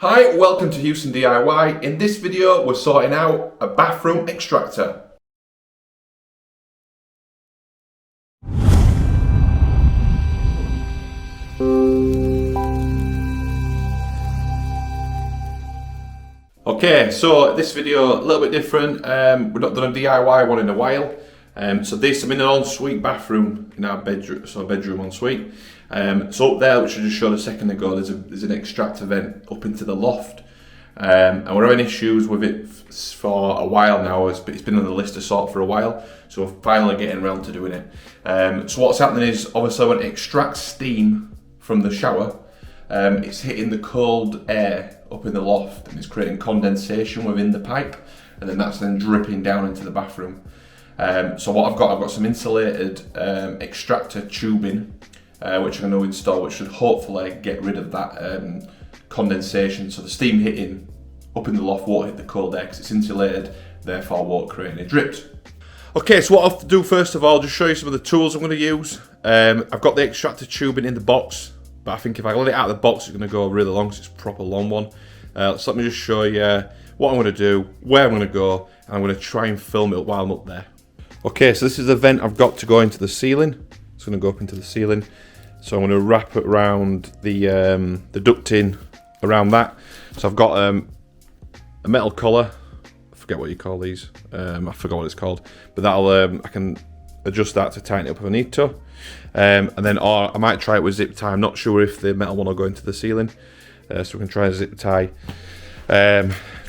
Hi, welcome to Huson DIY. In this video, we're sorting out a bathroom extractor. Okay, so this video a little bit different. We've not done a DIY one in a while. So this, I'm in an ensuite bathroom in our bedroom, so a bedroom ensuite. So up there, which I just showed a second ago, there's an extractor vent up into the loft. And we're having issues with it for a while now. It's been on the list to sort for a while, so we're finally getting around to doing it. So what's happening is, obviously when it extracts steam from the shower, it's hitting the cold air up in the loft and it's creating condensation within the pipe, and then that's then dripping down into the bathroom. So what I've got some insulated extractor tubing, which I'm going to install, which should hopefully get rid of that condensation. So the steam hitting up in the loft won't hit the cold air because it's insulated, therefore won't create any drips. Okay, so what I'll have to do first of all, just show you some of the tools I'm going to use. I've got the extractor tubing in the box, but I think if I let it out of the box, it's going to go really long, because it's a proper long one. So let me just show you what I'm going to do, where I'm going to go, and I'm going to try and film it while I'm up there. Okay, so this is the vent I've got to go into the ceiling. It's going to go up into the ceiling. So I'm going to wrap it around the ducting around that. So I've got a metal collar. I forget what you call these. I forgot what it's called. But that'll I can adjust that to tighten it up if I need to. And then I might try it with zip tie. I'm not sure if the metal one will go into the ceiling. So we can try a zip tie.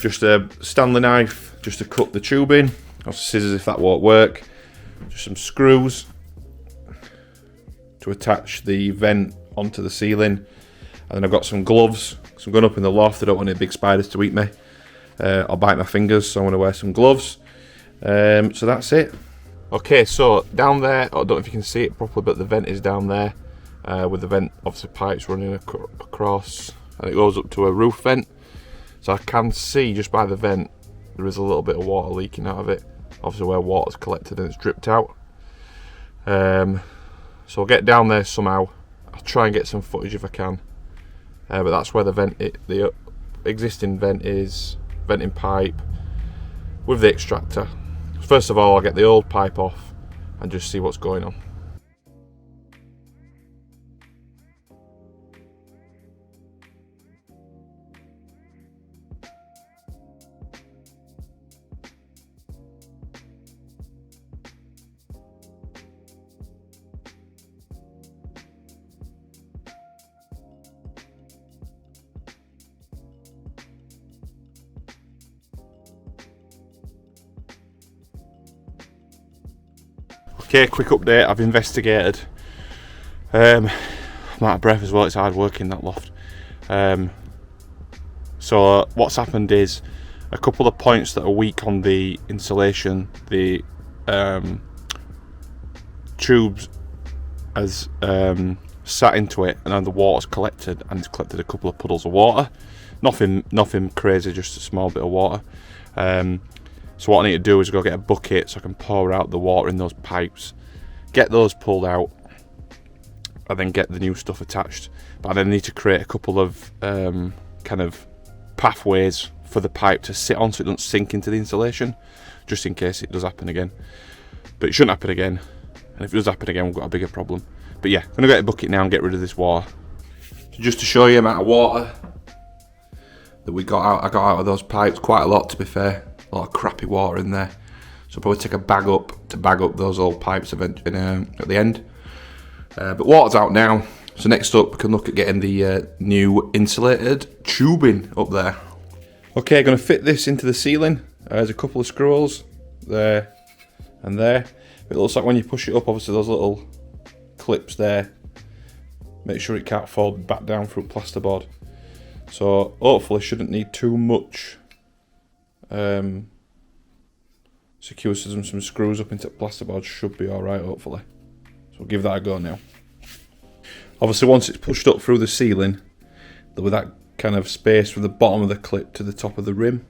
Just a Stanley knife just to cut the tubing. Or scissors if that won't work. Just some screws to attach the vent onto the ceiling. And then I've got some gloves. So I'm going up in the loft. I don't want any big spiders to eat me. I'll bite my fingers, so I'm going to wear some gloves. So that's it. Okay, so down there, I don't know if you can see it properly, but the vent is down there. With the vent, obviously pipes running across. And it goes up to a roof vent. So I can see just by the vent, there is a little bit of water leaking out of it. Obviously where water's collected and it's dripped out. So I'll get down there somehow. I'll try and get some footage if I can. But that's where the existing vent is, venting pipe with the extractor. First of all, I'll get the old pipe off and just see what's going on. Okay, quick update. I've investigated. I'm out of breath as well. It's hard work in that loft. So what's happened is a couple of points that are weak on the insulation. The tubes has sat into it, and then the water's collected, and it's collected a couple of puddles of water. Nothing crazy, just a small bit of water. So what I need to do is go get a bucket so I can pour out the water in those pipes, get those pulled out, and then get the new stuff attached. But I then need to create a couple of kind of pathways for the pipe to sit on so it doesn't sink into the insulation, just in case it does happen again. But it shouldn't happen again, and if it does happen again, we've got a bigger problem. But yeah, I'm going to get a bucket now and get rid of this water. So just to show you the amount of water that I got out of those pipes, quite a lot to be fair. A lot of crappy water in there, so I'll probably take a bag up to bag up those old pipes at the end. But water's out now, so next up we can look at getting the new insulated tubing up there. Okay, going to fit this into the ceiling. There's a couple of screw holes there and there. It looks like when you push it up, obviously those little clips there, make sure it can't fall back down through plasterboard. So hopefully shouldn't need too much secure some screws up into plasterboard. Should be alright, hopefully. So we'll give that a go now. Obviously once it's pushed up through the ceiling, there'll be that kind of space from the bottom of the clip to the top of the rim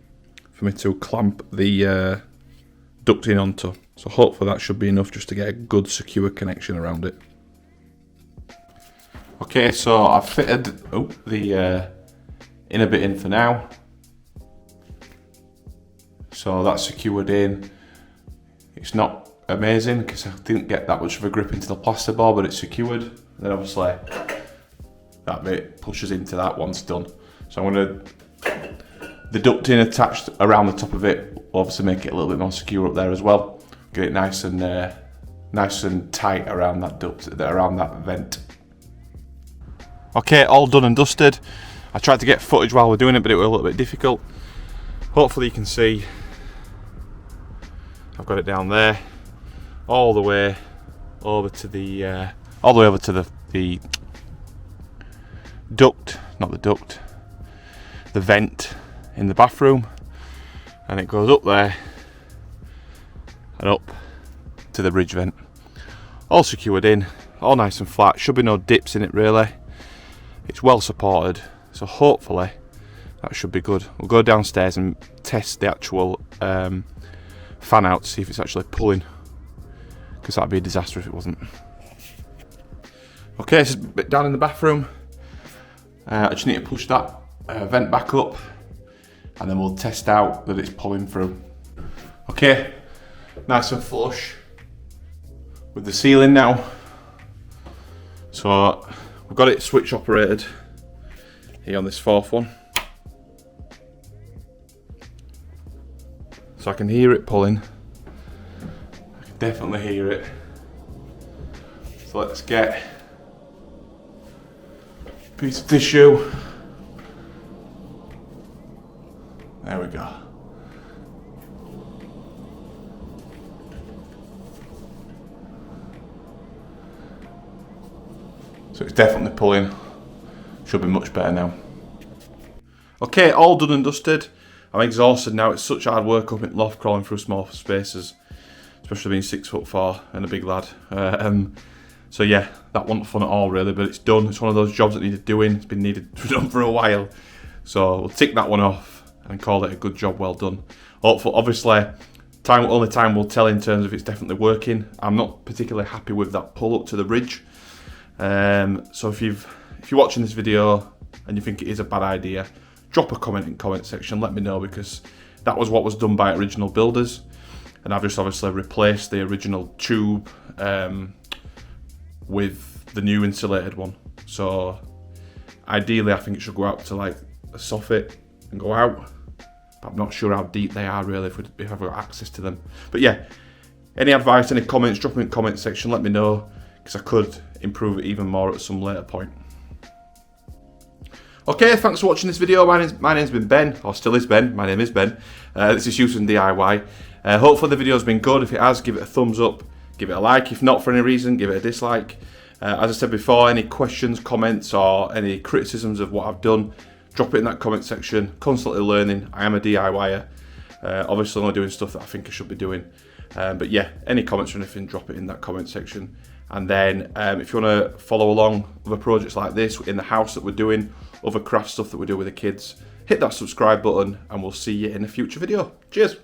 for me to clamp the ducting onto. So hopefully that should be enough just to get a good secure connection around it. Okay, so I've fitted the inner bit in for now. So that's secured in. It's not amazing because I didn't get that much of a grip into the plasterboard, but it's secured. And then obviously that bit pushes into that once done. So I'm going to, the ducting attached around the top of it will obviously make it a little bit more secure up there as well. Get it nice and tight around that duct, around that vent. Okay, all done and dusted. I tried to get footage while we're doing it, but it was a little bit difficult. Hopefully you can see I've got it down there, all the way over to the the duct, not the duct, the vent in the bathroom, and it goes up there and up to the bridge vent. All secured in, all nice and flat, should be no dips in it really. It's well supported, so hopefully that should be good. We'll go downstairs and test the actual fan out to see if it's actually pulling, because that'd be a disaster if it wasn't. Okay, this is a bit down in the bathroom. I just need to push that vent back up, and then we'll test out that it's pulling through. Okay, nice and flush with the ceiling now. So we've got it switch operated here on this fourth one. So I can hear it pulling. I can definitely hear it. So let's get a piece of tissue. There we go. So it's definitely pulling. Should be much better now. Okay, all done and dusted. I'm exhausted now. It's such hard work up in Loft, crawling through small spaces, especially being 6'4" and a big lad. So yeah, that wasn't fun at all really, but it's done. It's one of those jobs that needed doing. It's been needed done for a while. So we'll tick that one off and call it a good job well done. Hopefully, obviously, only time will tell in terms of it's definitely working. I'm not particularly happy with that pull up to the ridge. So if you're watching this video and you think it is a bad idea, drop a comment in the comment section, let me know, because that was what was done by original builders, and I've just obviously replaced the original tube with the new insulated one. So ideally I think it should go out to like a soffit and go out, but I'm not sure how deep they are really, if I've got access to them. But yeah, any advice, any comments, drop them in the comment section, let me know, because I could improve it even more at some later point. Okay, thanks for watching this video. My name's been Ben, or still is Ben. My name is Ben. This is Huson DIY. Hopefully the video's been good. If it has, give it a thumbs up, give it a like. If not for any reason, give it a dislike. As I said before, any questions, comments, or any criticisms of what I've done, drop it in that comment section. Constantly learning. I am a DIYer. Obviously only doing stuff that I think I should be doing. But yeah, any comments or anything, drop it in that comment section. And then if you want to follow along with projects like this in the house that we're doing, other craft stuff that we do with the kids, hit that subscribe button, and we'll see you in a future video. Cheers.